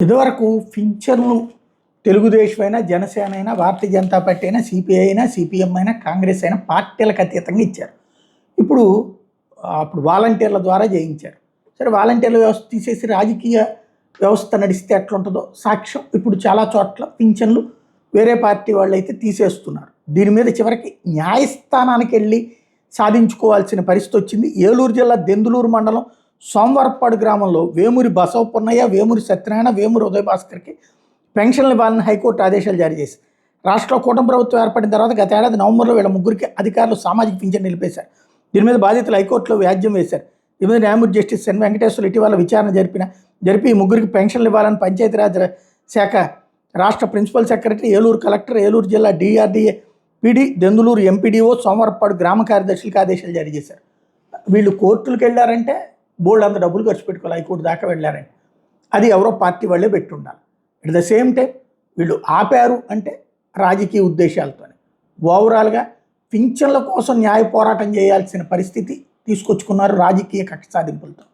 ఇదివరకు పింఛన్లు తెలుగుదేశం అయినా, జనసేన అయినా, భారతీయ జనతా పార్టీ అయినా, సిపిఐ అయినా, సిపిఎం అయినా, కాంగ్రెస్ అయినా పార్టీలకు అతీతంగా ఇచ్చారు. ఇప్పుడు అప్పుడు వాలంటీర్ల ద్వారా చేయించారు. సరే, వాలంటీర్ల వ్యవస్థ తీసేసి రాజకీయ వ్యవస్థ నడిస్తే ఎట్లుంటుందో సాక్ష్యం ఇప్పుడు చాలా చోట్ల పింఛన్లు వేరే పార్టీ వాళ్ళు అయితే తీసేస్తున్నారు. దీని మీద చివరికి న్యాయస్థానానికి వెళ్ళి సాధించుకోవాల్సిన పరిస్థితి వచ్చింది. ఏలూరు జిల్లా దెందులూరు మండలం సోమవారపాడు గ్రామంలో వేమూరి బసవపున్నయ్య, వేమూరి సత్యనారాయణ, వేమూరి ఉదయభాస్కర్కి పెన్షన్లు ఇవ్వాలని హైకోర్టు ఆదేశాలు జారీ చేసింది. రాష్ట్రంలో కూటమి ప్రభుత్వం ఏర్పడిన తర్వాత గత ఏడాది నవంబర్లో వీళ్ళ ముగ్గురికి అధికారులు సామాజిక పింఛన్ నిలిపేశారు. దీని మీద బాధితులు హైకోర్టులో వ్యాజ్యం వేశారు. దీని మీద న్యాయమూర్తి జస్టిస్ ఎన్ వెంకటేశ్వర ఇటీవల విచారణ జరిపి ఈ ముగ్గురికి పెన్షన్లు ఇవ్వాలని పంచాయతీరాజ్ శాఖ రాష్ట్ర principal secretary, Eluru collector, Eluru జిల్లా DRDA PD, Denduluru MPDO, Somavarapadu గ్రామ కార్యదర్శులకు ఆదేశాలు జారీ చేశారు. వీళ్ళు కోర్టులకు వెళ్ళారంటే బోల్డ్ అంత డబ్బులు ఖర్చు పెట్టుకోవాలి. హైకోర్టు దాకా వెళ్ళారంటే అది ఎవరో పార్టీ వాళ్ళే పెట్టి ఉండాలి. అట్ ద సేమ్ టైం వీళ్ళు ఆపారు అంటే రాజకీయ ఉద్దేశాలతోనే. ఓవరాల్గా పింఛన్ల కోసం న్యాయ పోరాటం చేయాల్సిన పరిస్థితి తీసుకొచ్చుకున్నారు రాజకీయ కక్ష సాధింపులతో.